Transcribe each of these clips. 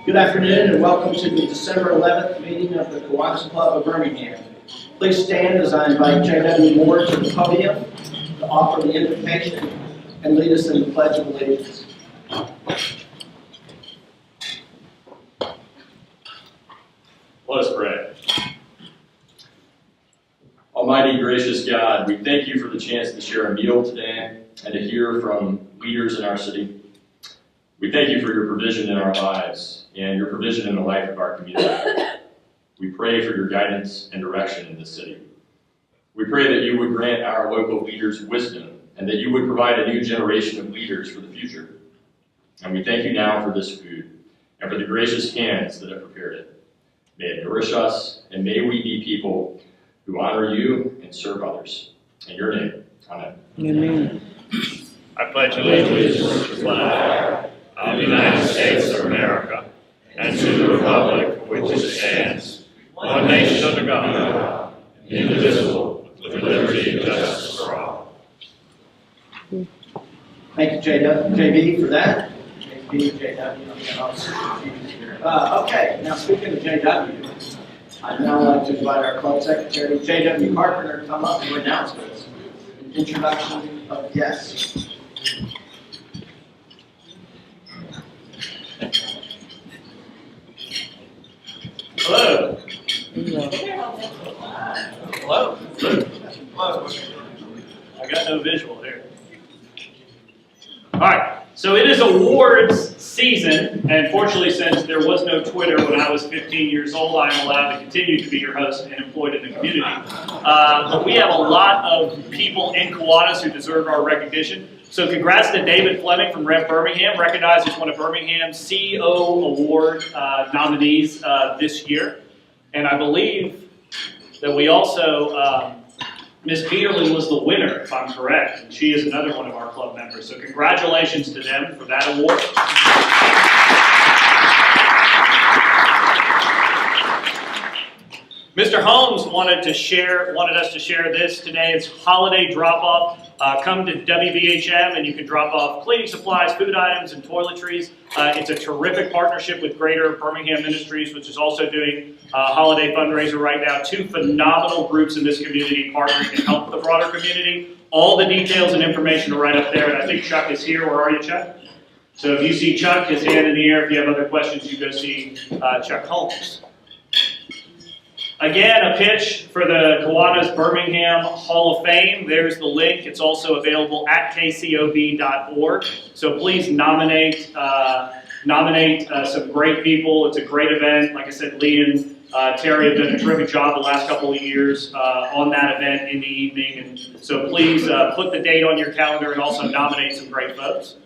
Good afternoon and welcome to the December 11th meeting of the Kiwanis Club of Birmingham. Please stand as I invite J.W. Moore to the podium to offer the invitation and lead us in the Pledge of Allegiance. Let us pray. Almighty gracious God, we thank you for the chance to share a meal today and to hear from leaders in our city. We thank you for your provision in our lives and your provision in the life of our community. We pray for your guidance and direction in this city. We pray that you would grant our local leaders wisdom and that you would provide a new generation of leaders for the future. And we thank you now for this food and for the gracious hands that have prepared it. May it nourish us, and may we be people who honor you and serve others. In your name, amen. Amen. I pledge allegiance to the flag of the United States of America and to the republic for which it stands, one nation under God, indivisible, with liberty and justice for all. Thank you, JB, for that. JB, JW. Okay, now speaking of JW, I'd now like to invite our club secretary, J.W. Carpenter, to come up and announcements. An introduction of guests. Hello. Hello. Hello. I got no visual here. All right. So it is awards season, and fortunately, since there was no Twitter when I was 15 years old, I am allowed to continue to be your host and employed in the community. But we have a lot of people in Kiwanis who deserve our recognition. So congrats to David Fleming from Rep Birmingham, recognized as one of Birmingham's CEO Award nominees this year. And I believe that we also, Miss Peterlin was the winner, if I'm correct, and she is another one of our club members. So congratulations to them for that award. Mr. Holmes wanted us to share this today. It's holiday drop-off. Come to WVHM and you can drop off cleaning supplies, food items, and toiletries. It's a terrific partnership with Greater Birmingham Ministries, which is also doing a holiday fundraiser right now. Two phenomenal groups in this community partnering to help the broader community. All the details and information are right up there, and I think Chuck is here. Where are you, Chuck? So if you see Chuck, his hand in the air. If you have other questions, you go see Chuck Holmes. Again, a pitch for the Kiwanis Birmingham Hall of Fame. There's the link. It's also available at kcob.org. So please nominate some great people. It's a great event. Like I said, Lee and Terry have done a terrific job the last couple of years on that event in the evening. And so please put the date on your calendar and also nominate some great folks.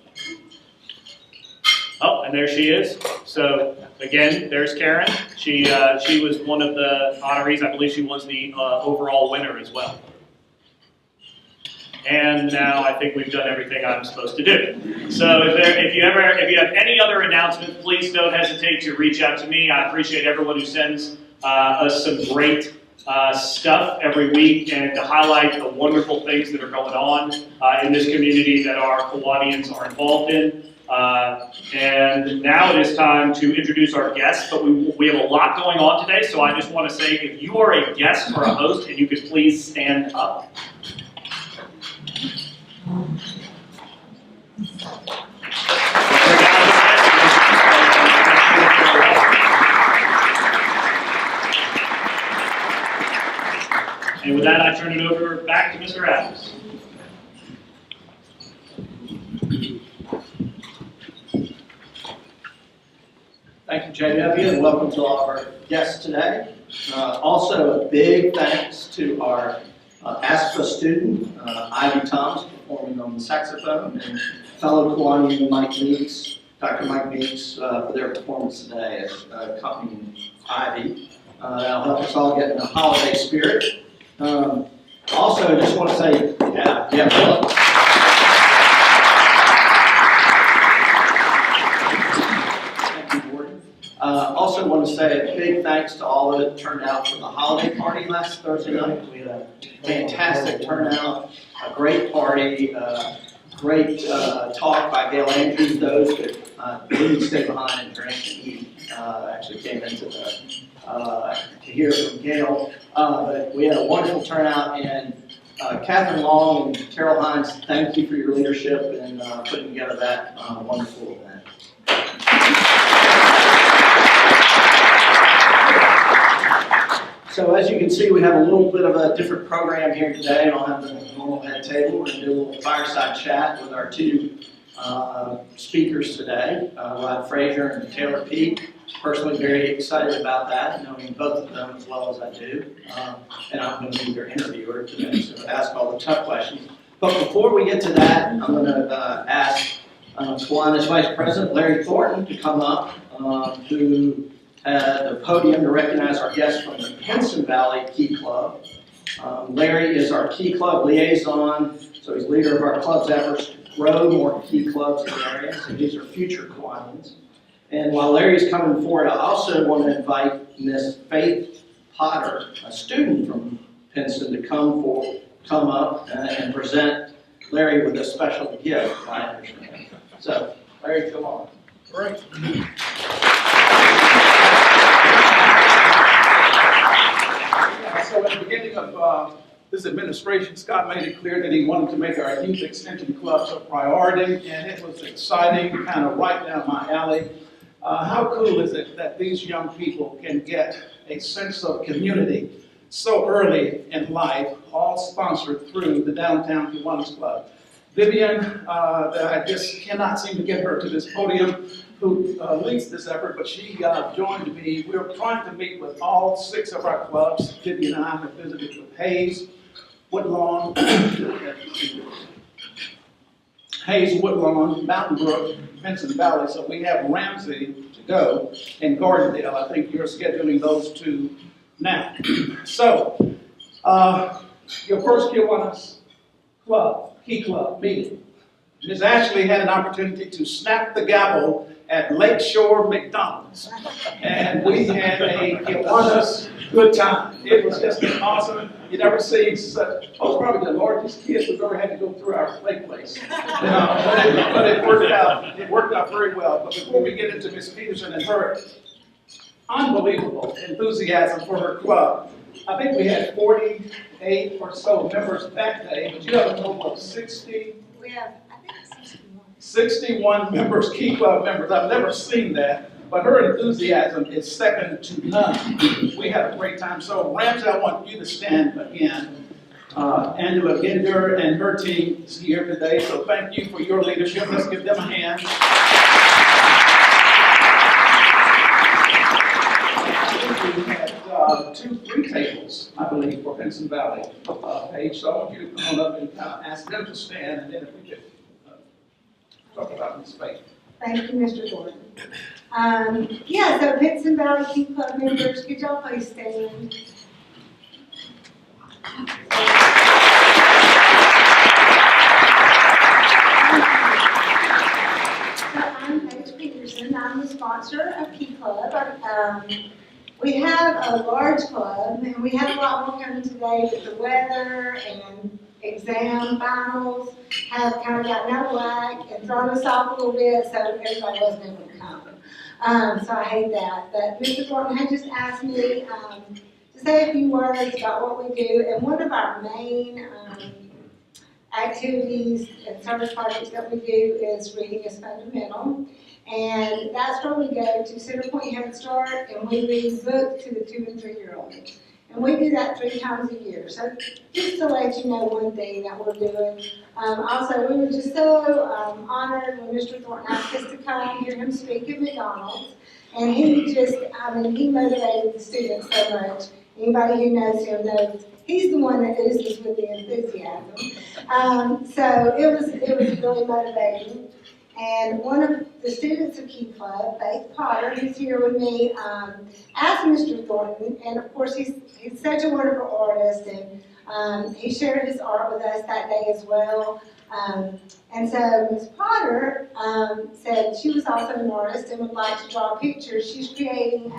Oh, and there she is. So again, there's Karen. She was one of the honorees. I believe she was the overall winner as well. And now I think we've done everything I'm supposed to do. So if you have any other announcements, please don't hesitate to reach out to me. I appreciate everyone who sends us some great stuff every week and to highlight the wonderful things that are going on in this community that our Kiwanians are involved in. And now it is time to introduce our guests, but we have a lot going on today, so I just want to say if you are a guest or a host, and you could please stand up. And with that, I turn it over back to Mr. Adams. Thank you, JW, and welcome to all of our guests today. Also, a big thanks to our ASPA student, Ivy Thomas, performing on the saxophone, and fellow Kiwanian Dr. Mike Meeks, for their performance today as accompanying Ivy. That'll help us all get in the holiday spirit. Also, I just want to say, Philip. Also want to say a big thanks to all that turned out for the holiday party last Thursday night. We had a fantastic turnout, a great party, great talk by Gail Andrews. Those that didn't stay behind and drink and eat actually came into the to hear from Gail. But we had a wonderful turnout, and Catherine Long and Carol Hines, thank you for your leadership in putting together that wonderful event. So as you can see, we have a little bit of a different program here today. I don't have the normal head table. We're going to do a little fireside chat with our two speakers today, Nimrod Frazer and Taylor Peake. Personally very excited about that, knowing both of them as well as I do. And I'm going to be their interviewer today, so ask all the tough questions. But before we get to that, I'm going to ask Kiwanis Vice President Larry Thornton to come up, who at the podium to recognize our guests from the Pinson Valley Key Club. Larry is our Key Club liaison, so he's leader of our club's efforts to grow more Key Clubs in the area, so these are future Kiwanians. And while Larry's coming forward, I also want to invite Miss Faith Potter, a student from Pinson, to come up and present Larry with a special gift, I understand. So, Larry, come on. All right. So at the beginning of this administration, Scott made it clear that he wanted to make our youth extension clubs a priority, and it was exciting, kind of right down my alley. How cool is it that these young people can get a sense of community so early in life, all sponsored through the Downtown Kiwanis Club? Vivian, I just cannot seem to get her to this podium, who leads this effort, but she joined me. We're trying to meet with all 6 of our clubs. Vivian and I have visited with Hayes, Woodlawn, Mountain Brook, Pinson Valley, so we have Ramsey to go, and Gardendale. I think you're scheduling those 2 now. So, Your first Kiwanis Club, Key Club meeting. Ms. Ashley had an opportunity to snap the gavel at Lakeshore McDonald's. And we had a Kiwanis good time. It was just awesome. You never see such, those are probably the largest kids we've ever had to go through our play place. But it worked out. It worked out very well. But before we get into Ms. Peterson and her unbelievable enthusiasm for her club, I think we had 48 or so members that day, but you have a total of 60. We have, I think it's 61. 61 members, Key Club members. I've never seen that, but her enthusiasm is second to none. We had a great time. So, Ramsey, I want you to stand again. Angela Ginder and her team is here today, so thank you for your leadership. Let's give them a hand. We had 3 tables, I believe, for Benson Valley page. So I want you to come on up and ask them to stand, and then if we could talk about Ms. Faith. Thank you, Mr. Gordon. So Benson Valley Key Club members, could y'all please stand? So I'm Paige Peterson. I'm the sponsor of Key Club. We have a large club, and we have a lot more coming today, but the weather and exam finals have kind of gotten out of whack and thrown us off a little bit, so everybody wasn't able to come. So I hate that. But Mr. Thornton had just asked me to say a few words about what we do, and one of our main activities and service projects that we do is reading is fundamental. And that's where we go to Center Point Head Start, and we read books to the 2- and 3-year-olds. And we do that 3 times a year. So just to let you know one thing that we're doing. Also, we were just so honored when Mr. Thornton asked us to come and hear him speak at McDonald's. And he just, he motivated the students so much. Anybody who knows him knows he's the one that oozes with the enthusiasm. So it was really motivating. And one of the students of Key Club, Faith Potter, who's here with me, asked Mr. Thornton, and of course he's such a wonderful artist, and he shared his art with us that day as well. And so Ms. Potter said she was also an artist and would like to draw pictures. She's creating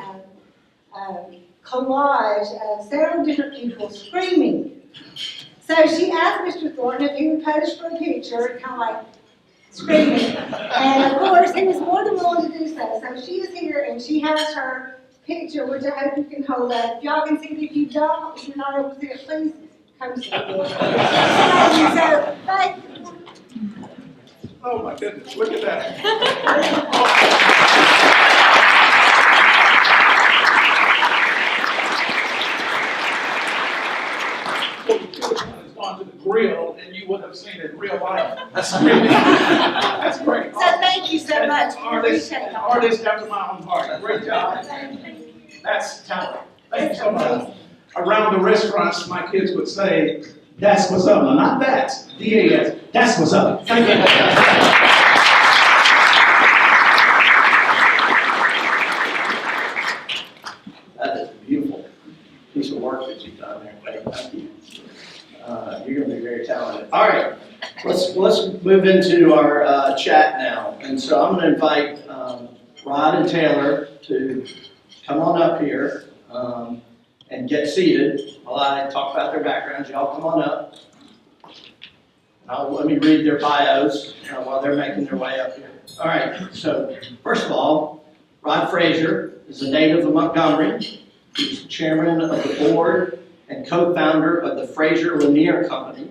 a collage of several different people screaming. So she asked Mr. Thornton if he would pose for a picture, kind of like screaming. And of course, he was more than willing to do so. So she is here, and she has her picture, which I hope you can hold up. If y'all can see it, if you don't, if you're not able to see it, please come see it. So, thank you. Oh my goodness, look at that. Gone to the grill, and you would have seen it in real life. That's great. So thank you so much. Artist after my own heart. Great job. That's talent. Thank you so much. Around the restaurants, my kids would say, "That's what's up." No, not that. D-A-S. That's what's up. Thank you. That is a beautiful piece of work that you've done there. Thank you. You're going to be very talented. All right, let's move into our chat now. And so I'm going to invite Rod and Taylor to come on up here and get seated while I talk about their backgrounds. Y'all come on up. Let me read their bios while they're making their way up here. All right, so first of all, Rod Frazer is a native of Montgomery. He's chairman of the board and co-founder of the Frazier Lanier Company,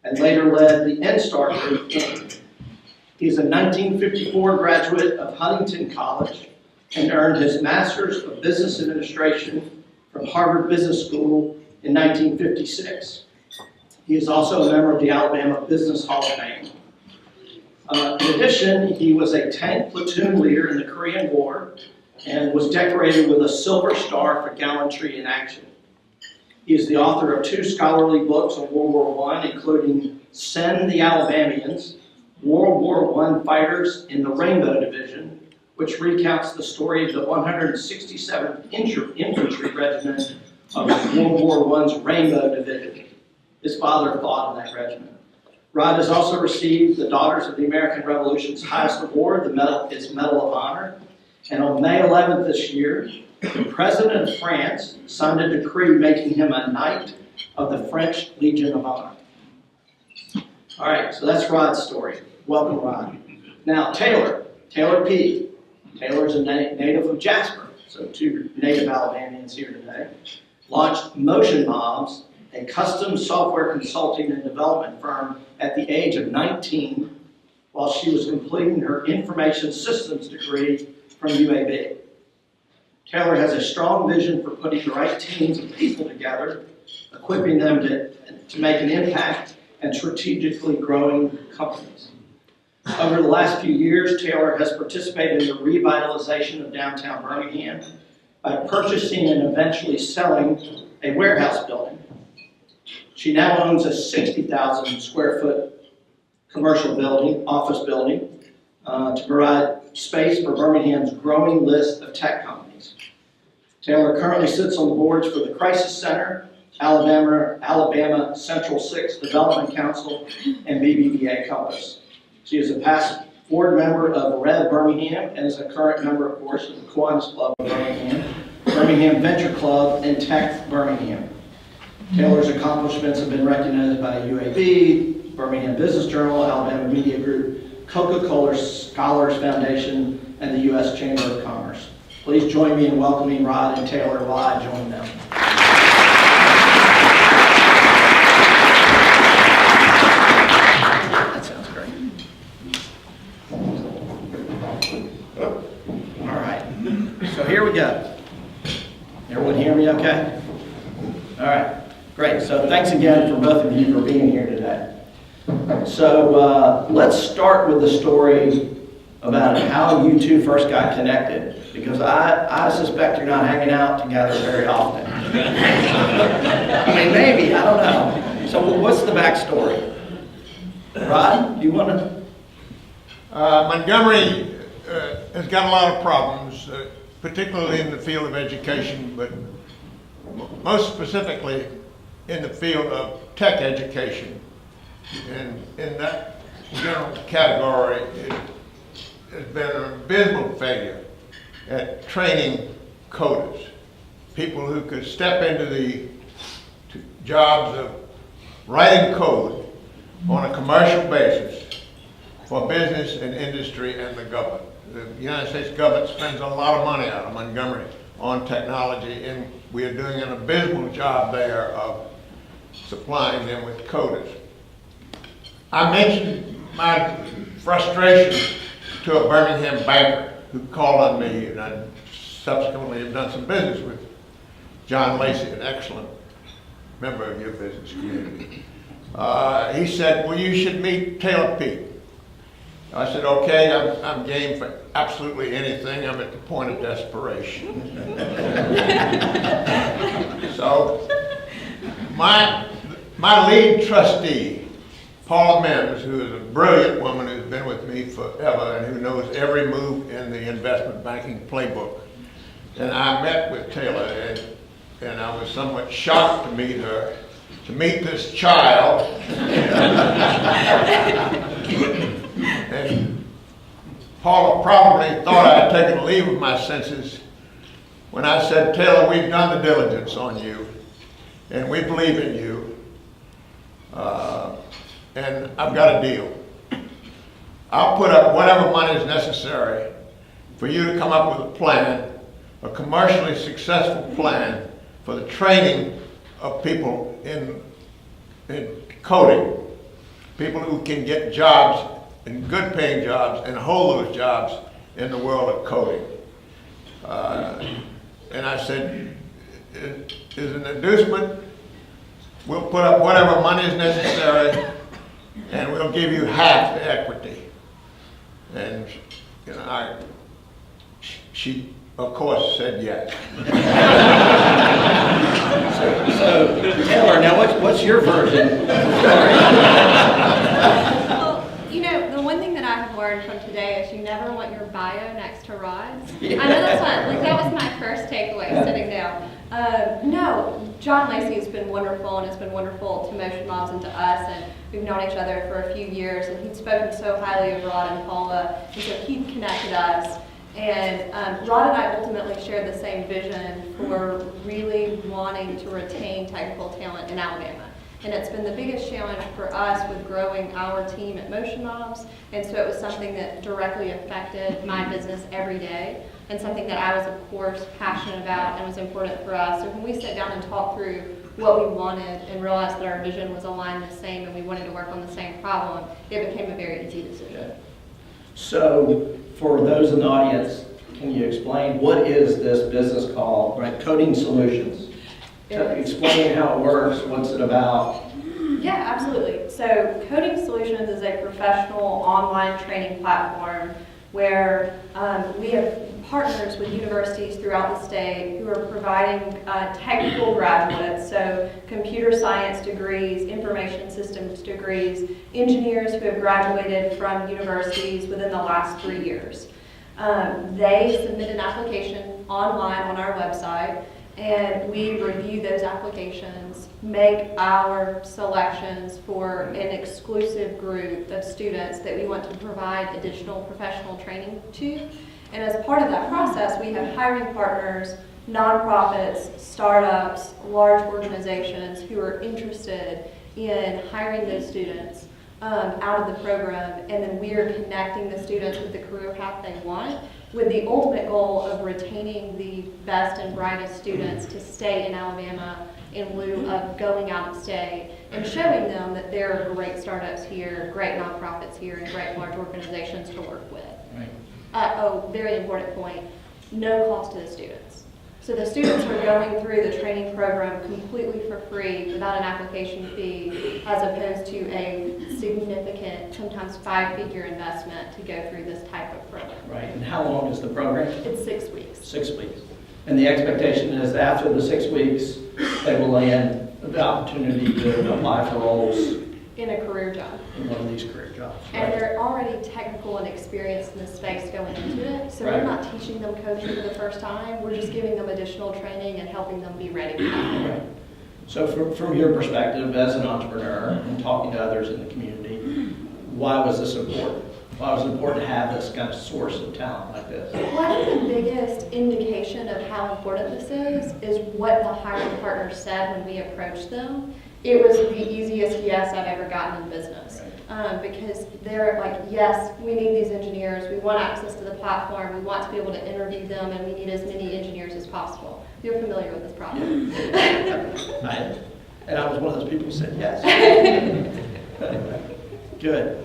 and later led the N-Star Group, Inc. He is a 1954 graduate of Huntington College and earned his Master's of Business Administration from Harvard Business School in 1956. He is also a member of the Alabama Business Hall of Fame. In addition, he was a tank platoon leader in the Korean War and was decorated with a Silver Star for gallantry in action. He is the author of 2 scholarly books on World War I, including Send the Alabamians, World War I Fighters in the Rainbow Division, which recounts the story of the 167th Infantry Regiment of World War I's Rainbow Division. His father fought in that regiment. Rod has also received the Daughters of the American Revolution's highest award, its Medal of Honor. And on May 11th this year, the President of France signed a decree making him a Knight of the French Legion of Honor. All right, so that's Rod's story. Welcome, Rod. Now, Taylor Peake. Taylor's a native of Jasper, so two native Alabamians here today. Launched Motion Mobs, a custom software consulting and development firm at the age of 19 while she was completing her information systems degree from UAB. Taylor has a strong vision for putting the right teams of people together, equipping them to make an impact and strategically growing companies. Over the last few years, Taylor has participated in the revitalization of downtown Birmingham by purchasing and eventually selling a warehouse building. She now owns a 60,000 square foot commercial building, office building, to provide space for Birmingham's growing list of tech companies. Taylor currently sits on the boards for the Crisis Center, Alabama Central 6 Development Council, and BBVA Compass. She is a past board member of Rev Birmingham and is a current member, of course, of the Kiwanis Club of Birmingham, Birmingham Venture Club, and Tech Birmingham. Taylor's accomplishments have been recognized by UAB, Birmingham Business Journal, Alabama Media Group, Coca-Cola Scholars Foundation, and the U.S. Chamber of Commerce. Please join me in welcoming Rod and Taylor while I join them. That sounds great. All right, so here we go. Everyone hear me okay? All right. Great, so thanks again for both of you for being here today. So let's start with the story about how you two first got connected, because I suspect you're not hanging out together very often. I mean, maybe, I don't know. So what's the backstory? Rod, do you want to? Montgomery has got a lot of problems, particularly in the field of education, but most specifically in the field of tech education. And in that general category, it has been an abysmal failure at training coders, people who could step into the jobs of writing code on a commercial basis for business and industry and the government. The United States government spends a lot of money out of Montgomery on technology, and we are doing an abysmal job there of supplying them with coders. I mentioned my frustration to a Birmingham banker who called on me, and I subsequently have done some business with John Lacey, an excellent member of your business community. He said, well, you should meet Taylor Peake. I said, okay, I'm game for absolutely anything. I'm at the point of desperation. So my lead trustee, Paula Mims, who is a brilliant woman who's been with me forever and who knows every move in the investment banking playbook, and I met with Taylor, and I was somewhat shocked to meet her, to meet this child. And Paula probably thought I had taken leave of my senses when I said, Taylor, we've done the diligence on you, and we believe in you, and I've got a deal. I'll put up whatever money is necessary for you to come up with a plan, a commercially successful plan for the training of people in coding, people who can get jobs, and good paying jobs, and hold those jobs in the world of coding. And I said, is an inducement, we'll put up whatever money is necessary, and we'll give you half the equity. And you know, she of course said yes. So Taylor, now what's your version of the story? Well, you know, the one thing that I have learned from today is you never want your bio next to Rod's. Yeah. I know that's not, like that was my first takeaway sitting down. No, John Lacey has been wonderful, and has been wonderful to Motion Moms and to us, and we've known each other for a few years, and he'd spoken so highly of Rod and Paula, and so he connected us. And Rod and I ultimately shared the same vision for really wanting to retain technical talent in Alabama. And it's been the biggest challenge for us with growing our team at Motion Moms, and so it was something that directly affected my business every day, and something that I was, of course, passionate about and was important for us. So when we sat down and talked through what we wanted and realized that our vision was aligned the same and we wanted to work on the same problem, it became a very easy decision. So for those in the audience, can you explain what is this business called, right? Coding Solutions. Explain how it works, what's it about? Yeah, absolutely. So Coding Solutions is a professional online training platform where we have partners with universities throughout the state who are providing technical graduates, so computer science degrees, information systems degrees, engineers who have graduated from universities within the last 3 years. They submit an application online on our website, and we review those applications, make our selections for an exclusive group of students that we want to provide additional professional training to. And as part of that process, we have hiring partners, nonprofits, startups, large organizations who are interested in hiring those students out of the program, and then we are connecting the students with the career path they want, with the ultimate goal of retaining the best and brightest students to stay in Alabama in lieu of going out of state, and showing them that there are great startups here, great nonprofits here, and great large organizations to work with. Right. Very important point, no cost to the students. So the students are going through the training program completely for free without an application fee, as opposed to a significant, sometimes 5-figure investment to go through this type of program. Right, and how long is the program? It's 6 weeks. 6 weeks. And the expectation is after the 6 weeks, they will land the opportunity to apply for roles In a career job. in one of these career jobs. And Right? they're already technical and experienced in the space going into it, so Right. we're not teaching them coding for the first time, we're just giving them additional training and helping them be ready for that. Right. So from your perspective as an entrepreneur and talking to others in the community, why was this important? Why was it important to have this kind of source of talent like this? Well, I think the biggest indication of how important this is what the hiring partner said when we approached them. It was the easiest yes I've ever gotten in business. Because they're like, yes, we need these engineers, we want access to the platform, we want to be able to interview them, and we need as many engineers as possible. You're familiar with this problem. And I was one of those people who said yes. Good.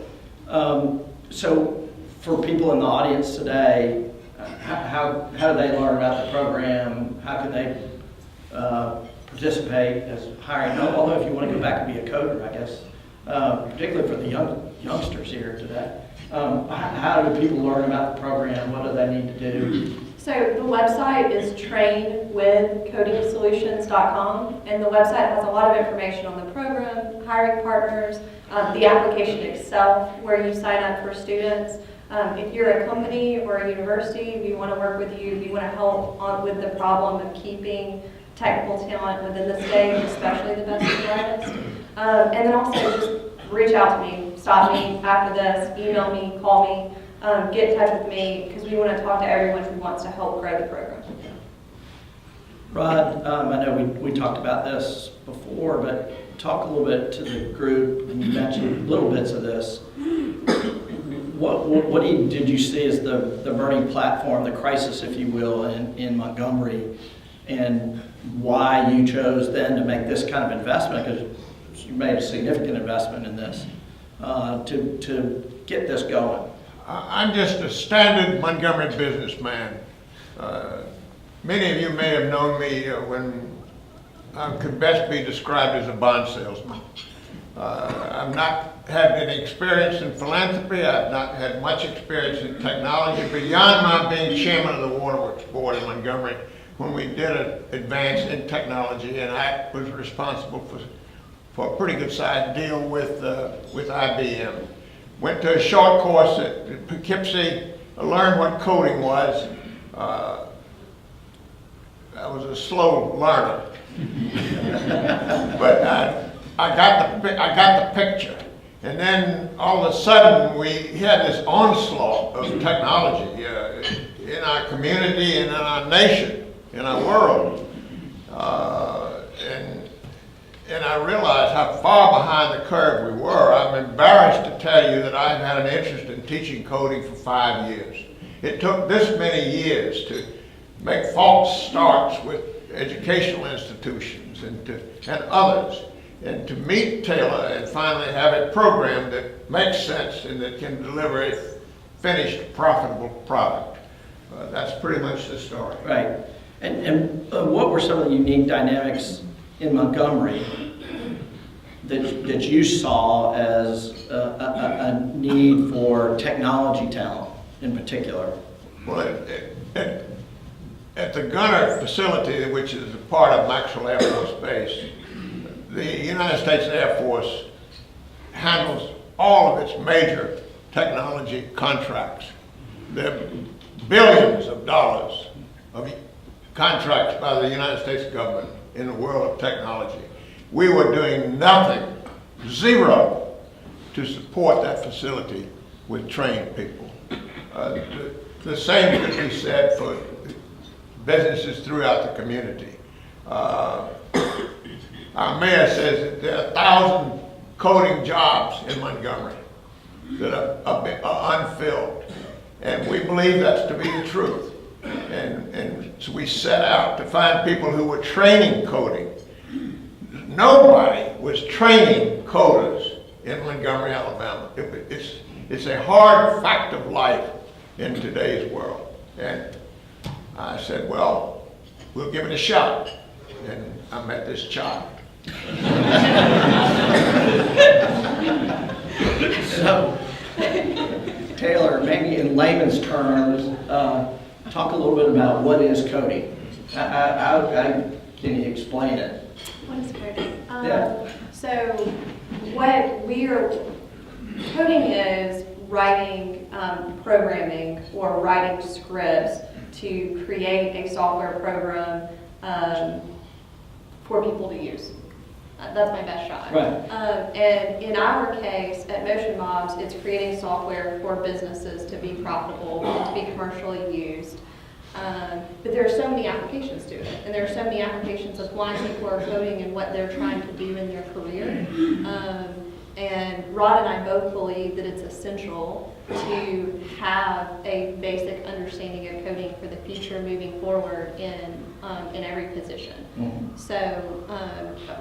So for people in the audience today, how do they learn about the program? How can they participate as hiring? Although if you want to go back and be a coder, I guess, particularly for the youngsters here today, how do people learn about the program? What do they need to do? So the website is trainwithcodingsolutions.com, and the website has a lot of information on the program, hiring partners, the application itself, where you sign up for students. If you're a company or a university, we want to work with you. We want to help with the problem of keeping technical talent within the state, especially the best and brightest. And then also just reach out to me, stop me after this, email me, call me. Get in touch with me, because we want to talk to everyone who wants to help grow the program. Rod, I know we talked about this before, but talk a little bit to the group, and you mentioned little bits of this. What did you see as the burning platform, the crisis, if you will, in Montgomery, and why you chose then to make this kind of investment, because you made a significant investment in this, to get this going? I'm just a standard Montgomery businessman. Many of you may have known me when I could best be described as a bond salesman. I've not had any experience in philanthropy. I've not had much experience in technology beyond my being chairman of the Waterworks Board in Montgomery when we did an advance in technology, and I was responsible for a pretty good sized deal with IBM. Went to a short course at Poughkeepsie, learned what coding was. I was a slow learner, But I got the picture. And then all of a sudden, we had this onslaught of technology in our community and in our nation, in our world. And I realized how far behind the curve we were. I'm embarrassed to tell you that I've had an interest in teaching coding for 5 years. It took this many years to make false starts with educational institutions and others, and to meet Taylor and finally have a program that makes sense and that can deliver a finished, profitable product. That's pretty much the story. Right. And what were some of the unique dynamics in Montgomery that you saw as a need for technology talent in particular? Well, at the Gunner facility, which is a part of Maxwell Air Force Base, the United States Air Force handles all of its major technology contracts. There are billions of dollars of contracts by the United States government in the world of technology. We were doing nothing, zero, to support that facility with trained people. The same could be said for businesses throughout the community. Our mayor says that there are 1,000 coding jobs in Montgomery that are unfilled. And we believe that's to be the truth. And so we set out to find people who were training coding. Nobody was training coders in Montgomery, Alabama. It's a hard fact of life in today's world. And I said, well, we'll give it a shot. And I met this child. So, Taylor, maybe in layman's terms, talk a little bit about what is coding. Can you explain it? What is coding? Yeah. So coding is writing programming or writing scripts to create a software program for people to use. That's my best shot. Right. And in our case, at Motion Mobs, it's creating software for businesses to be profitable and to be commercially used. But there are so many applications to it, and there are so many applications of why people are coding and what they're trying to do in their career. And Rod and I both believe that it's essential to have a basic understanding of coding for the future moving forward in every position. Mm-hmm. So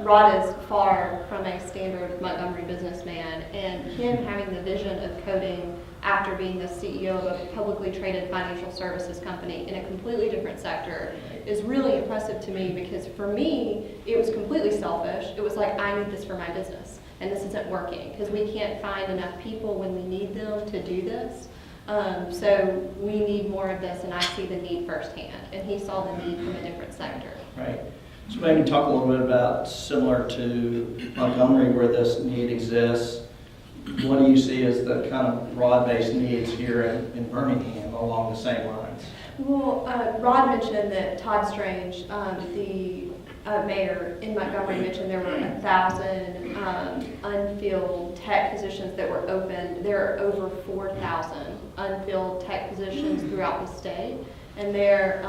Rod is far from a standard Montgomery businessman, and him having the vision of coding after being the CEO of a publicly traded financial services company in a completely different sector is really impressive to me, because for me, it was completely selfish. It was like, I need this for my business, and this isn't working because we can't find enough people when we need them to do this. So we need more of this, and I see the need firsthand, and he saw the need from a different sector. Right. So maybe talk a little bit about, similar to Montgomery where this need exists, what do you see as the kind of broad-based needs here in Birmingham along the same lines? Well, Rod mentioned that Todd Strange, the mayor in Montgomery, mentioned there were 1,000 unfilled tech positions that were open. There are over 4,000 unfilled tech positions throughout the state. And there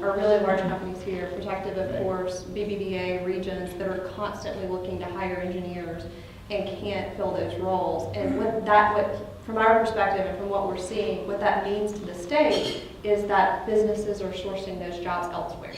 are really large companies here, Protective, of course, BBVA, Regions, that are constantly looking to hire engineers and can't fill those roles. And from our perspective and from what we're seeing, what that means to the state is that businesses are sourcing those jobs elsewhere.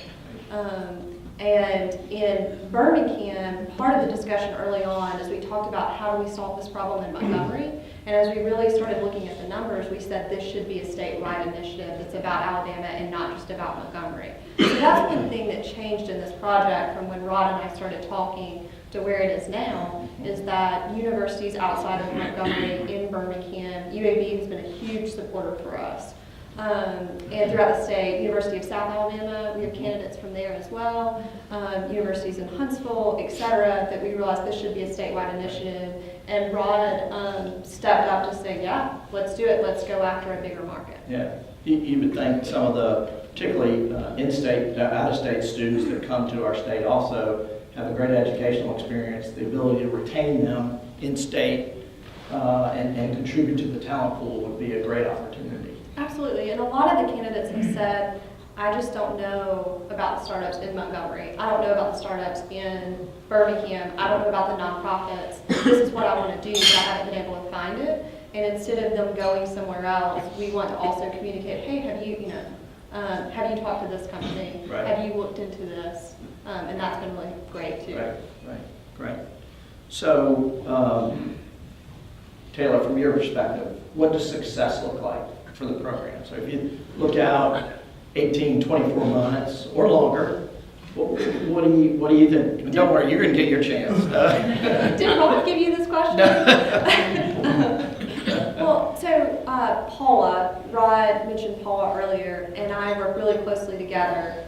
And in Birmingham, part of the discussion early on is we talked about how do we solve this problem in Montgomery. And as we really started looking at the numbers, we said this should be a statewide initiative that's about Alabama and not just about Montgomery. So that's one thing that changed in this project from when Rod and I started talking to where it is now, is that universities outside of Montgomery in Birmingham, UAB has been a huge supporter for us. And throughout the state, University of South Alabama, we have candidates from there as well, universities in Huntsville, et cetera, that we realized this should be a statewide initiative. And Rod stepped up to say, yeah, let's do it, let's go after a bigger market. Yeah, you would think some of the particularly in-state, out-of-state students that come to our state also have a great educational experience, the ability to retain them in-state and contribute to the talent pool would be a great opportunity. Absolutely, and a lot of the candidates have said, I just don't know about the startups in Montgomery. I don't know about the startups in Birmingham. I don't know about the nonprofits. This is what I want to do, but I haven't been able to find it. And instead of them going somewhere else, we want to also communicate, hey, have you talked to this company? Right. Have you looked into this? And that's been really great too. Right, great. So, Taylor, from your perspective, what does success look like for the program? So if you look out 18, 24 months or longer, what do you think? Don't worry, you're going to get your chance. Did Paula give you this question? Well, so Paula, Rod mentioned Paula earlier, and I work really closely together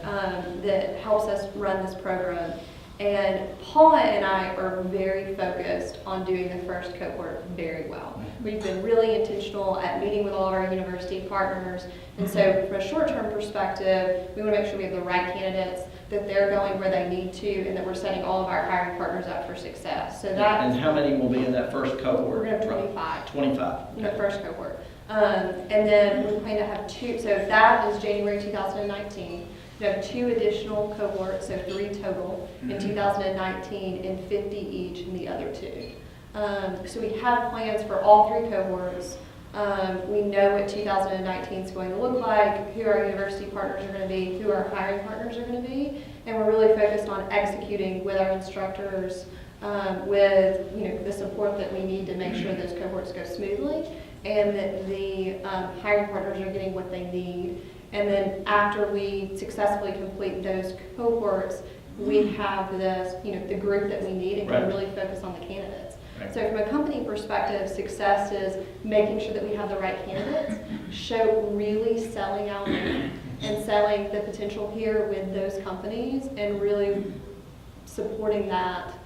that helps us run this program. And Paula and I are very focused on doing the first cohort very well. We've been really intentional at meeting with all of our university partners. And so from a short-term perspective, we want to make sure we have the right candidates, that they're going where they need to, and that we're setting all of our hiring partners up for success. So that. And how many will be in that first cohort? We're going to have 25. 25. In the first cohort. And then we plan to have two, so that is January 2019. We have 2 additional cohorts, so 3 total in 2019 and 50 each in the other 2. So we have plans for all 3 cohorts. We know what 2019 is going to look like, who our university partners are going to be, who our hiring partners are going to be, and we're really focused on executing with our instructors, with the support that we need to make sure those cohorts go smoothly, and that the hiring partners are getting what they need. And then after we successfully complete those cohorts, we have this, the group that we need and can really focus on the candidates. Right. So from a company perspective, success is making sure that we have the right candidates, really selling out and selling the potential here with those companies and really supporting that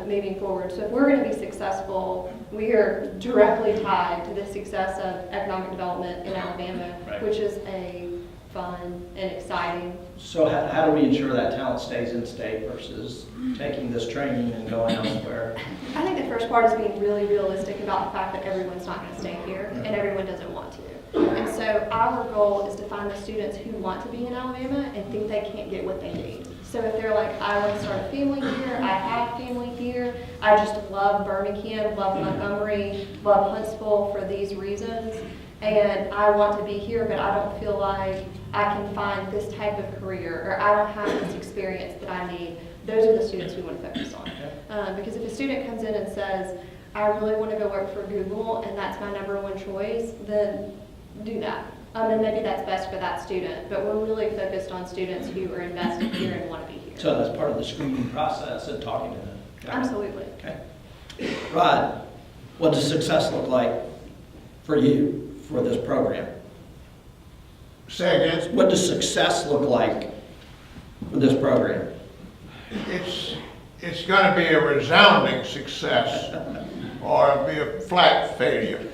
moving forward. So if we're going to be successful, we are directly tied to the success of economic development in Alabama, which is a fun and exciting. So how do we ensure that talent stays in state versus taking this training and going elsewhere? I think the first part is being really realistic about the fact that everyone's not going to stay here and everyone doesn't want to. And so our goal is to find the students who want to be in Alabama and think they can't get what they need. So if they're like, I want to start a family here, I have family here, I just love Birmingham, love Montgomery, love Huntsville for these reasons, and I want to be here, but I don't feel like I can find this type of career, or I don't have this experience that I need, those are the students we want to focus on. Because if a student comes in and says, I really want to go work for Google, and that's my #1 choice, then do that. And maybe that's best for that student, but we're really focused on students who are invested here and want to be here. So that's part of the screening process and talking to them. Absolutely. Okay. Rod, what does success look like for you for this program? Say again? What does success look like for this program? It's going to be a resounding success or it'll be a flat failure.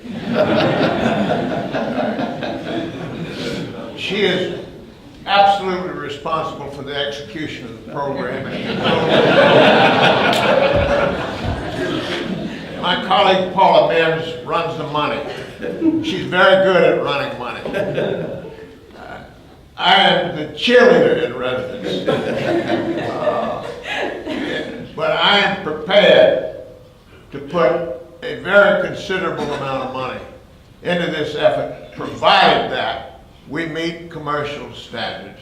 She is absolutely responsible for the execution of the program. My colleague Paula Mims runs the money. She's very good at running money. I am the cheerleader in residence. But I am prepared to put a very considerable amount of money into this effort, provided that we meet commercial standards.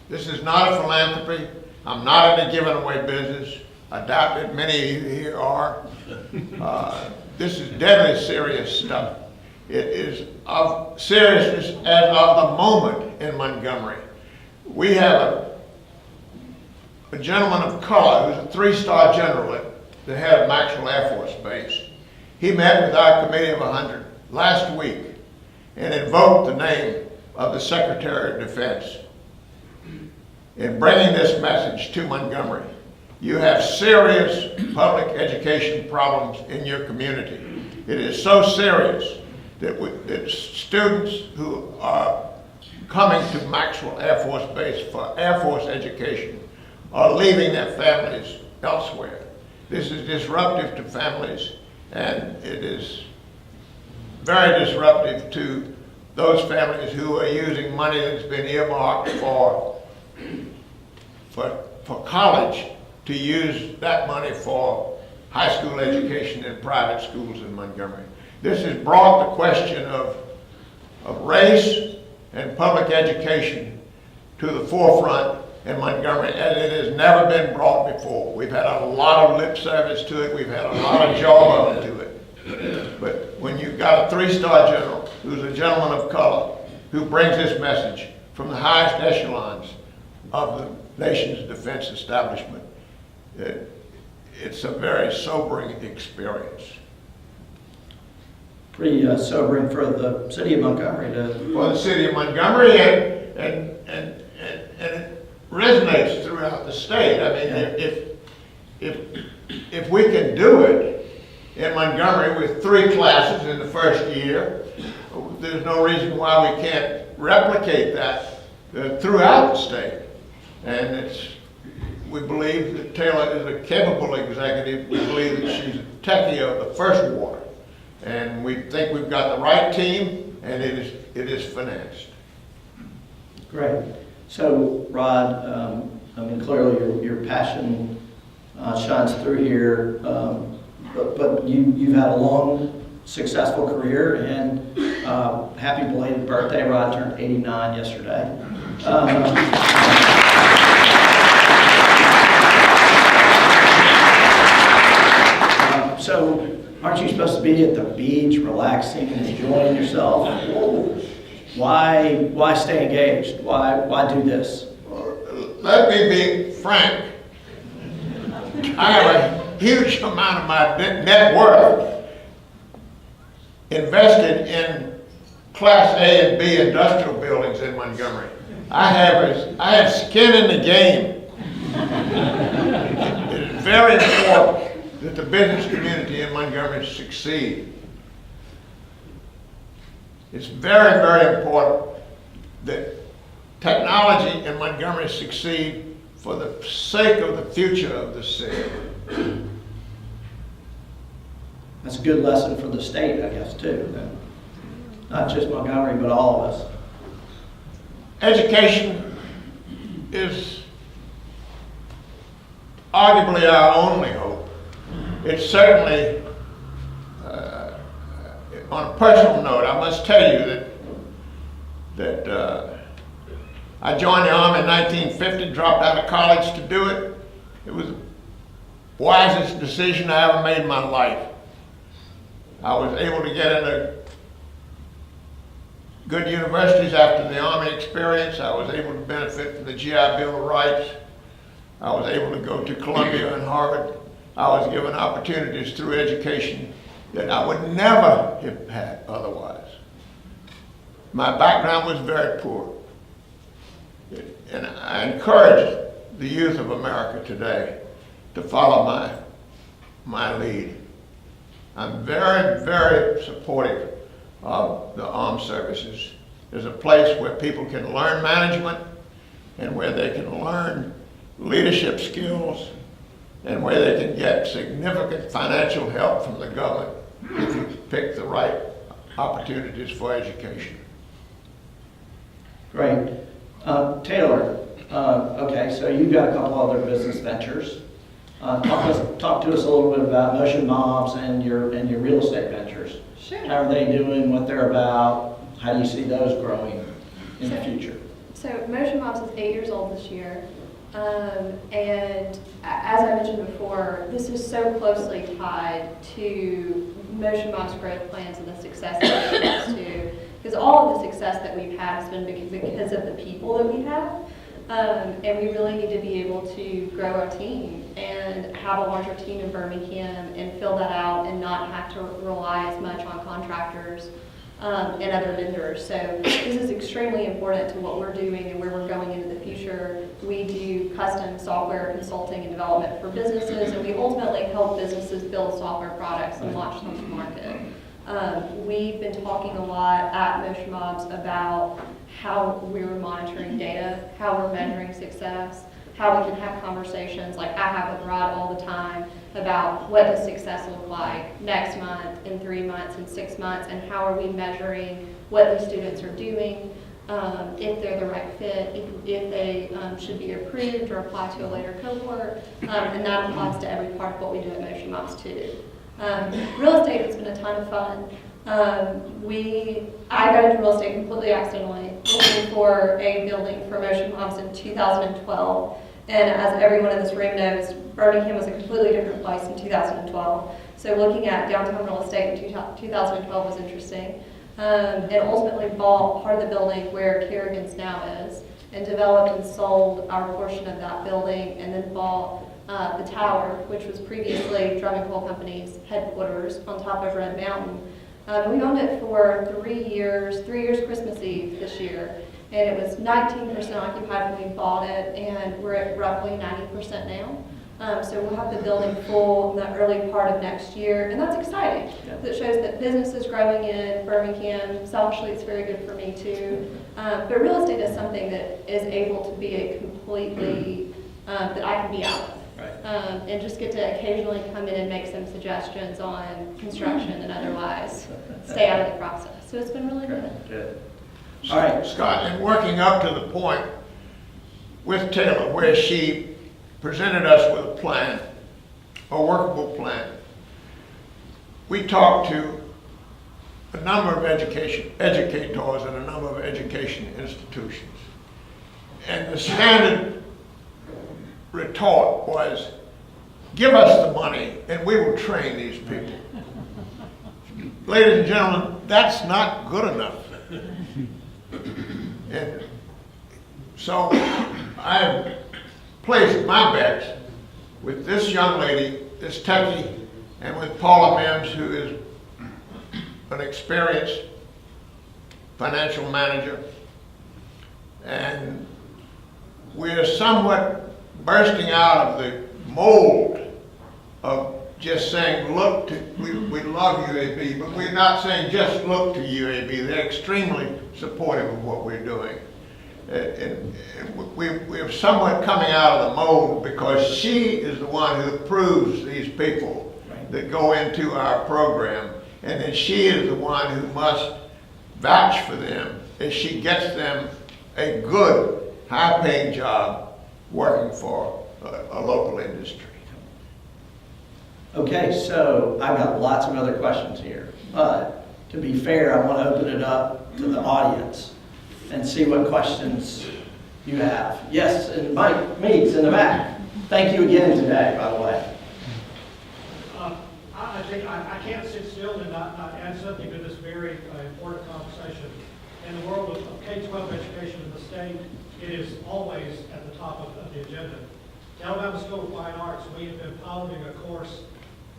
This is not a philanthropy. I'm not in a giving away business. I doubt that many of you here are. This is deadly serious stuff. It is of seriousness as of the moment in Montgomery. We have a gentleman of color who's a 3-star general at the head of Maxwell Air Force Base. He met with our committee of 100 last week and invoked the name of the Secretary of Defense in bringing this message to Montgomery. You have serious public education problems in your community. It is so serious that students who are coming to Maxwell Air Force Base for Air Force education are leaving their families elsewhere. This is disruptive to families, and it is very disruptive to those families who are using money that's been earmarked for college to use that money for high school education in private schools in Montgomery. This has brought the question of race and public education to the forefront in Montgomery, and it has never been brought before. We've had a lot of lip service to it. We've had a lot of jawbone to it. But when you've got a 3-star general who's a gentleman of color who brings this message from the highest echelons of the nation's defense establishment, it's a very sobering experience. Pretty sobering for the city of Montgomery For the city of Montgomery, and it resonates throughout the state. I mean, if we can do it in Montgomery with 3 classes in the first year, there's no reason why we can't replicate that throughout the state. And we believe that Taylor is a capable executive. We believe that she's a techie of the first water. And we think we've got the right team, and it is financed. Great. So, Rod, I mean, clearly your passion shines through here, but you've had a long, successful career, and happy belated birthday. Rod turned 89 yesterday. So, aren't you supposed to be at the beach, relaxing and enjoying yourself? Why stay engaged? Why do this? Let me be frank. I have a huge amount of my net worth invested in Class A and B industrial buildings in Montgomery. I have skin in the game. It is very important that the business community in Montgomery succeed. It's very, very important that technology in Montgomery succeed for the sake of the future of the city. That's a good lesson for the state, I guess, too. Not just Montgomery, but all of us. Education is arguably our only hope. It's certainly, on a personal note, I must tell you that I joined the Army in 1950, dropped out of college to do it. It was the wisest decision I ever made in my life. I was able to get into good universities after the Army experience. I was able to benefit from the GI Bill of Rights. I was able to go to Columbia and Harvard. I was given opportunities through education that I would never have had otherwise. My background was very poor. And I encourage the youth of America today to follow my lead. I'm very, very supportive of the armed services. There's a place where people can learn management and where they can learn leadership skills and where they can get significant financial help from the government if you pick the right opportunities for education. Great. Taylor, okay, so you've got a couple other business ventures. Talk to us a little bit about Motion Mobs and your real estate ventures. Sure. How are they doing, what they're about? How do you see those growing in the future? So Motion Mobs is 8 years old this year. And as I mentioned before, this is so closely tied to Motion Mob's growth plans and the success that it leads to. Because all of the success that we've had has been because of the people that we have. And we really need to be able to grow our team and have a larger team in Birmingham and fill that out and not have to rely as much on contractors and other vendors. So this is extremely important to what we're doing and where we're going into the future. We do custom software consulting and development for businesses, and we ultimately help businesses build software products and launch them to market. We've been talking a lot at Motion Mobs about how we're monitoring data, how we're measuring success, how we can have conversations like I have with Rod all the time about what does success look like next month, in 3 months, in 6 months, and how are we measuring what the students are doing, if they're the right fit, if they should be approved or apply to a later cohort, and that applies to every part of what we do at Motion Mobs too. Real estate has been a ton of fun. I got into real estate completely accidentally, looking for a building for Motion Mobs in 2012. And as everyone in this room knows, Birmingham was a completely different place in 2012. So looking at downtown real estate in 2012 was interesting. And ultimately bought part of the building where Kerrigan's now is, and developed and sold our portion of that building, and then bought the tower, which was previously Drummond Coal Company's headquarters on top of Red Mountain. We owned it for 3 years Christmas Eve this year, and it was 19% occupied when we bought it, and we're at roughly 90% now. So we'll have the building full in the early part of next year, and that's exciting. It shows that business is growing in Birmingham. Selfishly, it's very good for me too. But real estate is something that is able to be a completely, that I can be out of. Right. And just get to occasionally come in and make some suggestions on construction and otherwise stay out of the process. So it's been really good. Good. All right. Scott, and working up to the point with Taylor where she presented us with a plan, a workable plan. We talked to a number of educators and a number of education institutions. And the standard retort was, give us the money and we will train these people. Ladies and gentlemen, that's not good enough. And so I've placed my bets with this young lady, this techie, and with Paula Mims, who is an experienced financial manager. And we're somewhat bursting out of the mold of just saying, look to, we love UAB, but we're not saying just look to UAB. They're extremely supportive of what we're doing. And we're somewhat coming out of the mold because she is the one who approves these people that go into our program, and then she is the one who must vouch for them as she gets them a good, high-paying job working for a local industry. Okay, so I've got lots of other questions here, but to be fair, I want to open it up to the audience and see what questions you have. Yes, and Mike Meeks in the back. Thank you again today, by the way. I think I can't sit still and not add something to this very important conversation. In the world of K-12 education in the state, it is always at the top of the agenda. The Alabama School of Fine Arts, we have been piloting a course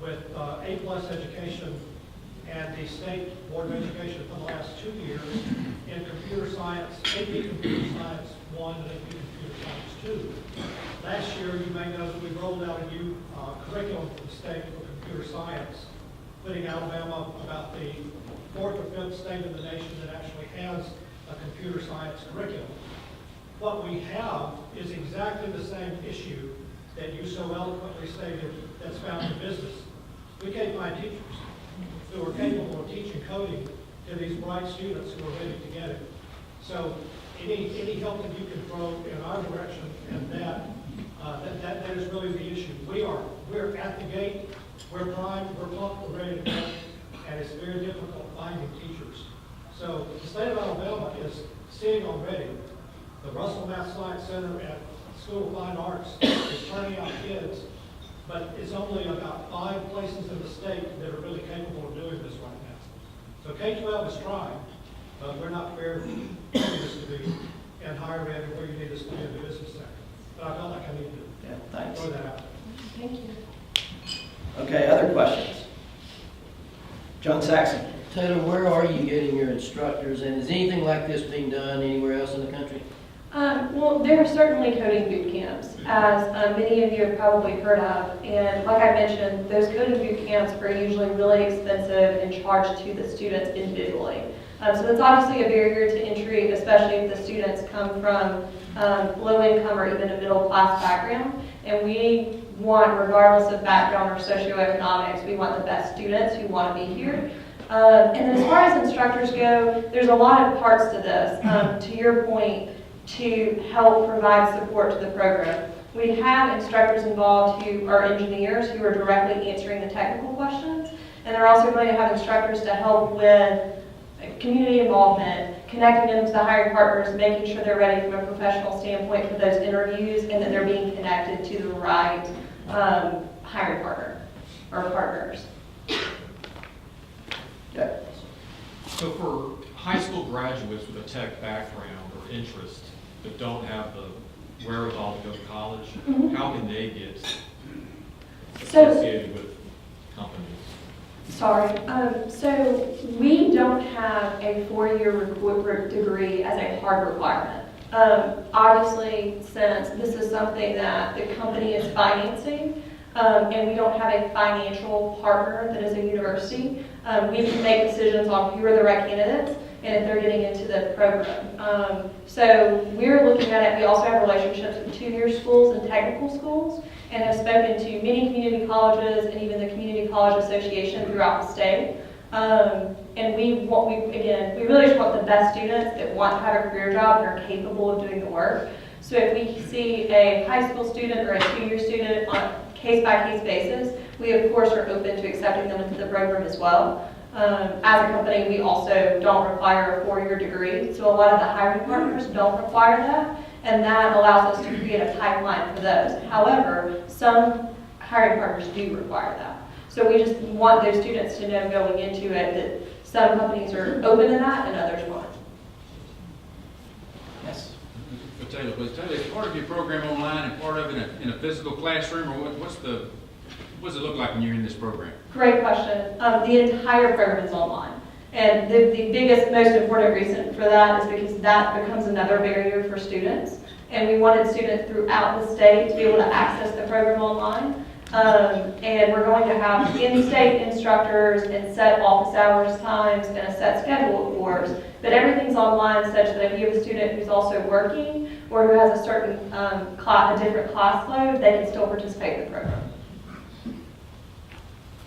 with A+ education and the State Board of Education for the last 2 years in computer science, AP Computer Science 1 and AP Computer Science 2. Last year, you may know that we rolled out a new curriculum for the state for computer science, putting Alabama about the 4th or 5th state in the nation that actually has a computer science curriculum. What we have is exactly the same issue that you so eloquently stated that's found in business. We can't find teachers who are capable of teaching coding to these bright students who are ready to get it. So any help that you can throw in our direction and that is really the issue. We're at the gate, we're primed, we're pumped, we're ready to go, and it's very difficult finding teachers. So the state of Alabama is sitting already. The Russell Math Science Center at School of Fine Arts is turning out kids, but it's only about 5 places in the state that are really capable of doing this right now. So K-12 is trying, but we're not where you need us to be in higher ed or where you need us to be in the business sector. But I felt like I need to throw that out. Thank you. Okay, other questions? John Saxon. Taylor, where are you getting your instructors, and is anything like this being done anywhere else in the country? Well, there are certainly coding boot camps, as many of you have probably heard of. And like I mentioned, those coding boot camps are usually really expensive and charged to the students individually. So that's obviously a barrier to entry, especially if the students come from low income or even a middle class background. And we want, regardless of background or socioeconomics, we want the best students who want to be here. And then as far as instructors go, there's a lot of parts to this. To your point, to help provide support to the program. We have instructors involved who are engineers who are directly answering the technical questions, and they're also going to have instructors to help with community involvement, connecting them to the hiring partners, making sure they're ready from a professional standpoint for those interviews, and that they're being connected to the right hiring partner or partners. Yeah. So for high school graduates with a tech background or interest that don't have the wherewithal to go to college, how can they get associated with companies? Sorry. So we don't have a 4-year degree as a hard requirement. Obviously, since this is something that the company is financing, and we don't have a financial partner that is a university, we can make decisions on who are the right candidates and if they're getting into the program. So we're looking at it. We also have relationships with 2-year schools and technical schools, and have spoken to many community colleges and even the Community College Association throughout the state. And we really just want the best students that want to have a career job and are capable of doing the work. So if we see a high school student or a 2-year student on a case-by-case basis, we of course are open to accepting them into the program as well. As a company, we also don't require a 4-year degree, so a lot of the hiring partners don't require that, and that allows us to create a pipeline for those. However, some hiring partners do require that. So we just want those students to know going into it that some companies are open to that and others won't. Yes. For Taylor, please. Taylor, is part of your program online and part of it in a physical classroom, or what does it look like when you're in this program? Great question. The entire program is online. And the biggest, most important reason for that is because that becomes another barrier for students. And we wanted students throughout the state to be able to access the program online. And we're going to have in-state instructors and set office hours times and a set schedule, of course. But everything's online such that if you have a student who's also working or who has a certain a different class load, they can still participate in the program.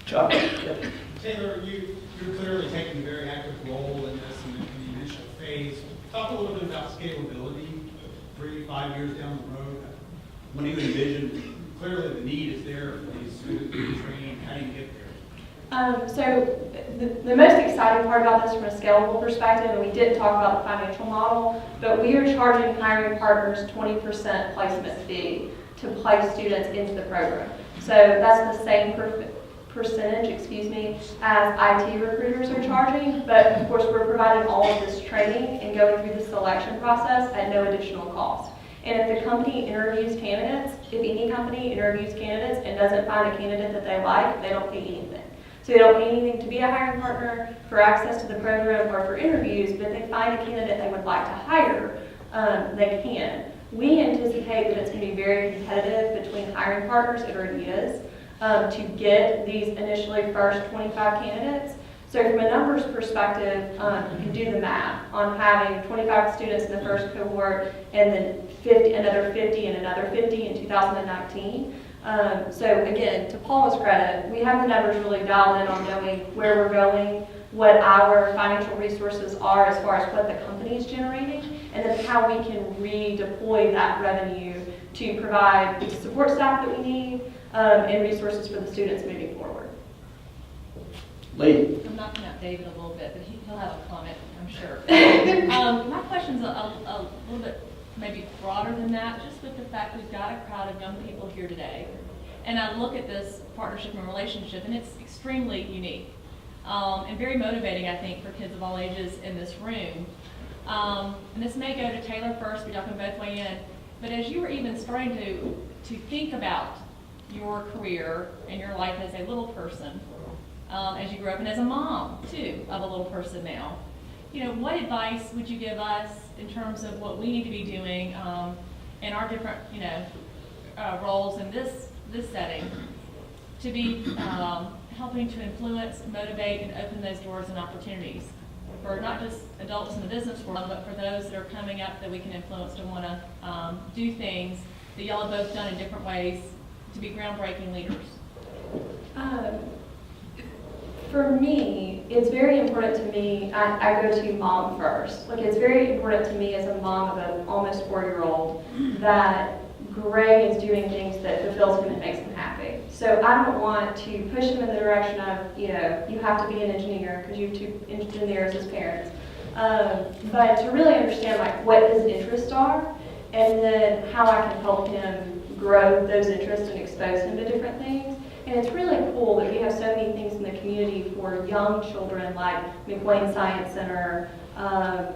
Chuck? Taylor, you're clearly taking a very active role in this in the initial phase. Talk a little bit about scalability 3-5 years down the road. What do you envision? Clearly the need is there for these students to be trained. How do you get there? So the most exciting part about this from a scalable perspective, and we didn't talk about the financial model, but we are charging hiring partners 20% placement fee to place students into the program. So that's the same percentage, as IT recruiters are charging, but of course we're providing all of this training and going through the selection process at no additional cost. And if the company interviews candidates, if any company interviews candidates and doesn't find a candidate that they like, they don't pay anything. So they don't pay anything to be a hiring partner, for access to the program, or for interviews, but if they find a candidate they would like to hire, they can. We anticipate that it's going to be very competitive between hiring partners, it already is, to get these initially first 25 candidates. So from a numbers perspective, you can do the math on having 25 students in the first cohort and then another 50 and another 50 in 2019. So again, to Paula's credit, we have the numbers really dialed in on knowing where we're going, what our financial resources are as far as what the company is generating, and then how we can redeploy that revenue to provide the support staff that we need and resources for the students moving forward. Lee? I'm knocking out David a little bit, but he'll have a comment, I'm sure. My question's a little bit maybe broader than that, just with the fact we've got a crowd of young people here today. And I look at this partnership and relationship, and it's extremely unique and very motivating, I think, for kids of all ages in this room. And this may go to Taylor first, y'all can both weigh in. But as you were even starting to think about your career and your life as a little person, as you grew up, and as a mom, too, of a little person now, what advice would you give us in terms of what we need to be doing in our different, roles in this setting to be helping to influence, motivate, and open those doors and opportunities for not just adults in the business world, but for those that are coming up that we can influence to want to do things that y'all have both done in different ways to be groundbreaking leaders? For me, it's very important to me, I go to mom first. Like, it's very important to me as a mom of an almost 4-year-old that Gray is doing things that fulfills him and makes him happy. So I don't want to push him in the direction of, you have to be an engineer because you have 2 engineers as parents. But to really understand what his interests are and then how I can help him grow those interests and expose him to different things. And it's really cool that we have so many things in the community for young children, like McWayne Science Center,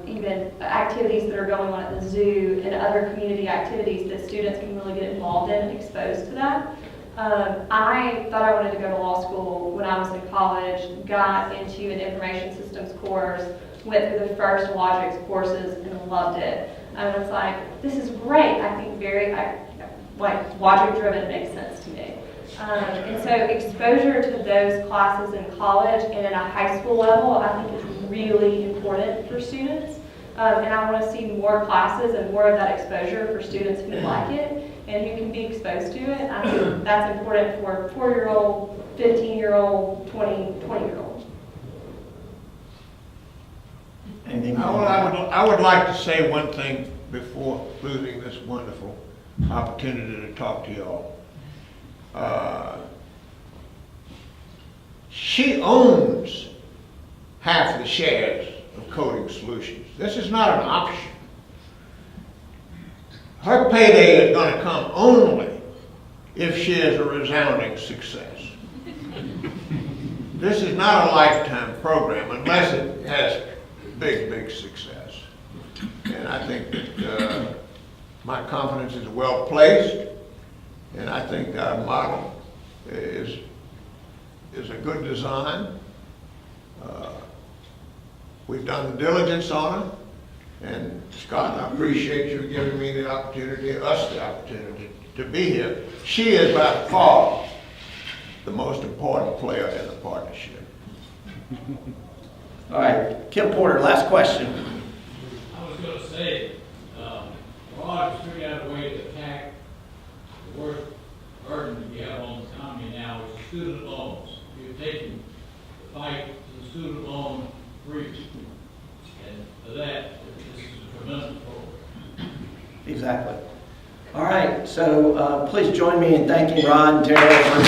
even activities that are going on at the zoo and other community activities that students can really get involved in and exposed to that. I thought I wanted to go to law school when I was in college, got into an information systems course, went through the first logics courses and loved it. I was like, this is great. I think logic driven makes sense to me. And so exposure to those classes in college and at a high school level, I think is really important for students. And I want to see more classes and more of that exposure for students who like it and who can be exposed to it. I think that's important for a 4-year-old, 15-year-old, 20-year-old. I would like to say one thing before losing this wonderful opportunity to talk to y'all. She owns half the shares of Coding Solutions. This is not an option. Her payday is going to come only if she is a resounding success. This is not a lifetime program unless it has big success. And I think that my confidence is well placed, and I think our model is a good design. We've done the diligence on it, and Scott, I appreciate you giving me the opportunity, us the opportunity to be here. She is by far the most important player in the partnership. All right, Kim Porter, last question. I was going to say, Rod figured out a way to attack the worst burden that we have on the economy now, which is student loans. You're taking the fight to the student loan breach. And for that, this is a tremendous program. Exactly. All right, so please join me in thanking Rod and Terry for...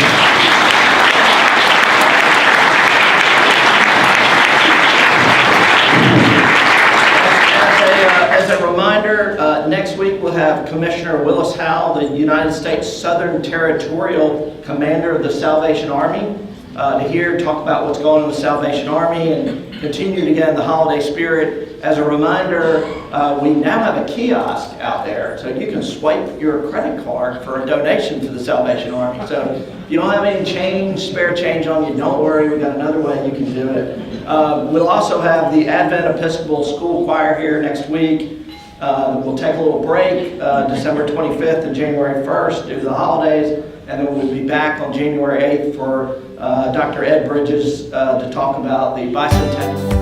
As a reminder, next week we'll have Commissioner Willis Howell, the United States Southern Territorial Commander of the Salvation Army, to talk about what's going on in the Salvation Army and continue to get in the holiday spirit. As a reminder, we now have a kiosk out there, so you can swipe your credit card for a donation to the Salvation Army. So if you don't have any spare change on you, don't worry, we've got another way you can do it. We'll also have the Advent Episcopal School Choir here next week. We'll take a little break December 25th and January 1st due to the holidays, and then we'll be back on January 8th for Dr. Ed Bridges to talk about the bicentennial.